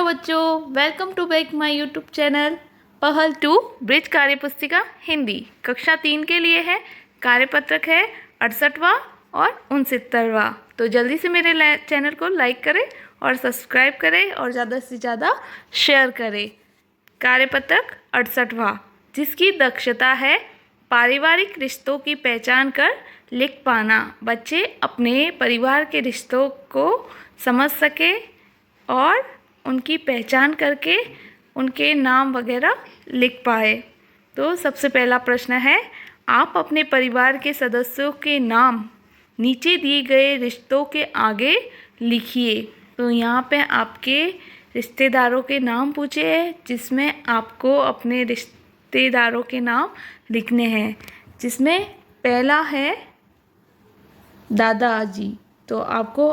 बच्चों, welcome to back my YouTube channel Pahal to bridge कार्य पुस्तिका हिंदी। कक्षा 3 के लिए है, कार्यपत्रक है 68वां और 69वां। तो जल्दी से मेरे चैनल को लाइक करें और सब्सक्राइब करें और ज़्यादा से ज़्यादा शेयर करें। कार्यपत्रक 68वां, जिसकी दक्षता है पारिवारिक रिश्तों की पहचान कर लिख पाना। बच्चे अपने परिवार के रिश्तों को समझ सके और उनकी पहचान करके उनके नाम वगैरह लिख पाए। तो सबसे पहला प्रश्न है, आप अपने परिवार के सदस्यों के नाम नीचे दिए गए रिश्तों के आगे लिखिए। तो यहाँ पे आपके रिश्तेदारों के नाम पूछे हैं, जिसमें आपको अपने रिश्तेदारों के नाम लिखने हैं। जिसमें पहला है दादाजी, तो आपको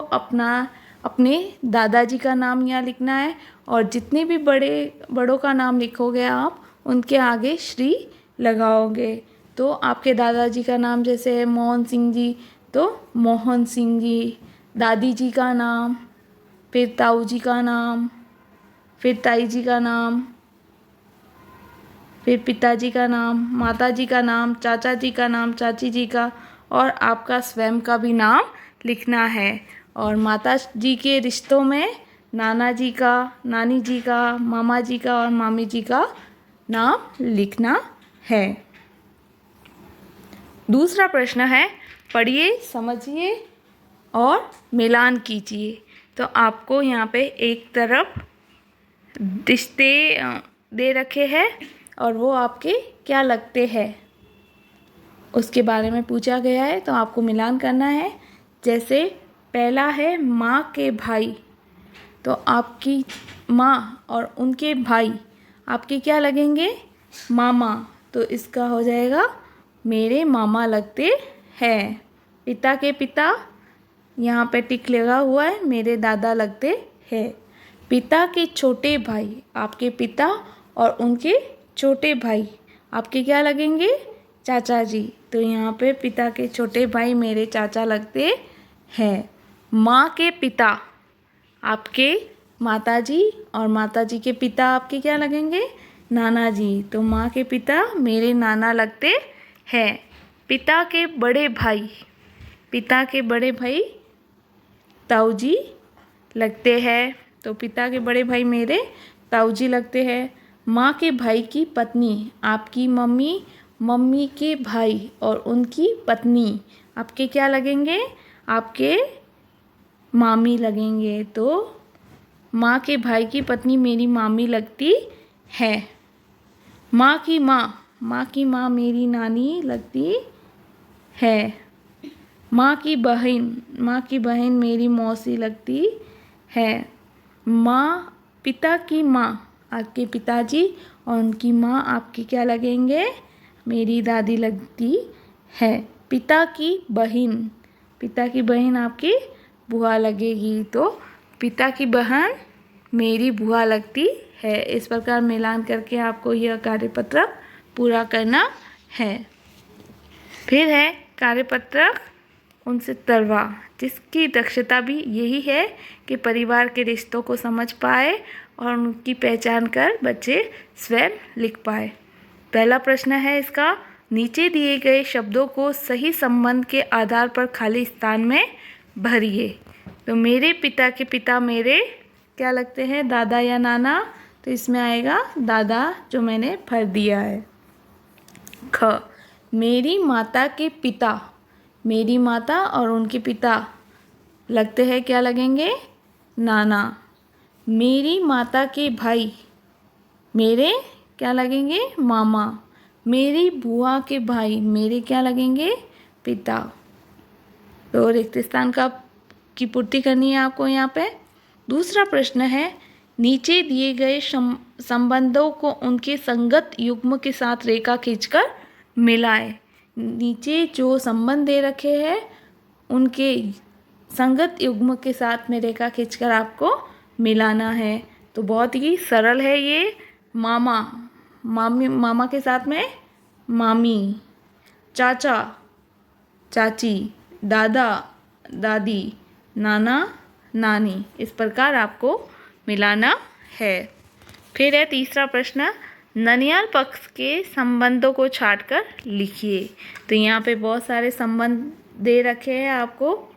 अपने दादाजी का नाम यहाँ लिखना है और जितने भी बड़ों का नाम लिखोगे आप उनके आगे श्री लगाओगे। तो आपके दादाजी का नाम जैसे है मोहन सिंह जी, तो मोहन सिंह जी। दादी जी का नाम, फिर ताऊ जी का नाम, फिर ताई जी का नाम, फिर पिताजी का नाम, माता जी का नाम, चाचा जी का नाम, चाची जी का, और आपका स्वयं का भी नाम लिखना है। और माता जी के रिश्तों में नाना जी का, नानी जी का, मामा जी का और मामी जी का नाम लिखना है। दूसरा प्रश्न है, पढ़िए, समझिए और मिलान कीजिए। तो आपको यहाँ पे एक तरफ रिश्ते दे रखे हैं और वो आपके क्या लगते हैं उसके बारे में पूछा गया है, तो आपको मिलान करना है। जैसे पहला है माँ के भाई, तो आपकी माँ और उनके भाई आपके क्या लगेंगे, मामा। तो इसका हो जाएगा मेरे मामा लगते हैं। पिता के पिता, यहाँ पे टिक लगा हुआ है, मेरे दादा लगते हैं। पिता के छोटे भाई, आपके पिता और उनके छोटे भाई आपके क्या लगेंगे, चाचा जी। तो यहाँ पे पिता के छोटे भाई मेरे चाचा लगते हैं। माँ के पिता, आपके माताजी और माताजी के पिता आपके क्या लगेंगे, नाना जी। तो माँ के पिता मेरे नाना लगते हैं। पिता के बड़े भाई, पिता के बड़े भाई ताऊ जी लगते हैं। तो पिता के बड़े भाई मेरे ताऊ जी लगते हैं। माँ के भाई की पत्नी, आपकी मम्मी, मम्मी के भाई और उनकी पत्नी आपके क्या लगेंगे, आपके मामी लगेंगे। तो माँ के भाई की पत्नी मेरी मामी लगती है। माँ की माँ मेरी नानी लगती है। माँ की बहन मेरी मौसी लगती है। पिता की माँ, आपके पिताजी और उनकी माँ आपकी क्या लगेंगे, मेरी दादी लगती है। पिता की बहन आपकी बुआ लगेगी। तो पिता की बहन मेरी बुआ लगती है। इस प्रकार मिलान करके आपको यह कार्यपत्रक पूरा करना है। फिर है कार्यपत्रक 69वां, जिसकी दक्षता भी यही है कि परिवार के रिश्तों को समझ पाए और उनकी पहचान कर बच्चे स्वयं लिख पाए। पहला प्रश्न है इसका, नीचे दिए गए शब्दों को सही संबंध के आधार पर खाली स्थान में भरिए। तो मेरे पिता के पिता मेरे क्या लगते हैं, दादा या नाना। तो इसमें आएगा दादा, जो मैंने भर दिया है। ख, मेरी माता के पिता, मेरी माता और उनके पिता लगते हैं क्या लगेंगे, नाना। मेरी माता के भाई मेरे क्या लगेंगे, मामा। मेरी बुआ के भाई मेरे क्या लगेंगे, पिता। तो रिक्त स्थान की पूर्ति करनी है आपको यहाँ पे। दूसरा प्रश्न है, नीचे दिए गए संबंधों को उनके संगत युग्म के साथ रेखा खींचकर मिलाएं। नीचे जो संबंध दे रखे हैं उनके संगत युग्म के साथ में रेखा खींचकर आपको मिलाना है। तो बहुत ही सरल है ये। मामा के साथ में मामी, चाचा चाची, दादा दादी, नाना नानी, इस प्रकार आपको मिलाना है। फिर है तीसरा प्रश्न, ननिहाल पक्ष के संबंधों को छांटकर लिखिए। तो यहाँ पे बहुत सारे संबंध दे रखे हैं आपको,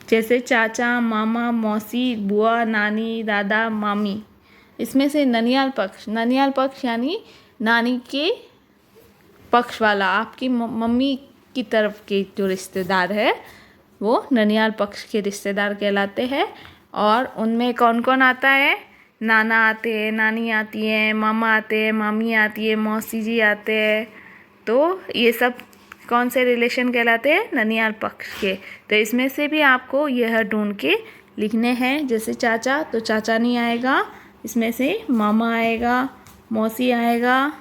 जैसे चाचा, मामा, मौसी, बुआ, नानी, दादा, मामी। इसमें से ननिहाल पक्ष यानी नानी के पक्ष वाला, आपकी मम्मी की तरफ के जो रिश्तेदार है वो ननिहाल पक्ष के रिश्तेदार कहलाते हैं। और उनमें कौन कौन आता है? नाना आते हैं, नानी आती है, मामा आते हैं, मामी आती है, मौसी जी आते हैं। तो ये सब कौन से रिलेशन कहलाते हैं? ननिहाल पक्ष के। तो इसमें से भी आपको यह ढूंढ के लिखने हैं। जैसे चाचा, तो चाचा नहीं आएगा, इसमें से मामा आएगा, मौसी आएगा,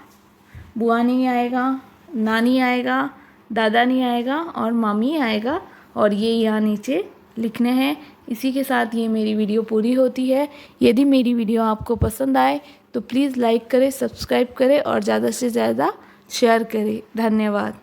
बुआ नहीं आएगा, नानी आएगा, दादा नहीं आएगा और मामी आएगा। और ये यहाँ नीचे लिखने हैं। इसी के साथ ये मेरी वीडियो पूरी होती है। यदि मेरी वीडियो आपको पसंद आए तो प्लीज़ लाइक करें, सब्सक्राइब करें और ज़्यादा से ज़्यादा शेयर करें। धन्यवाद।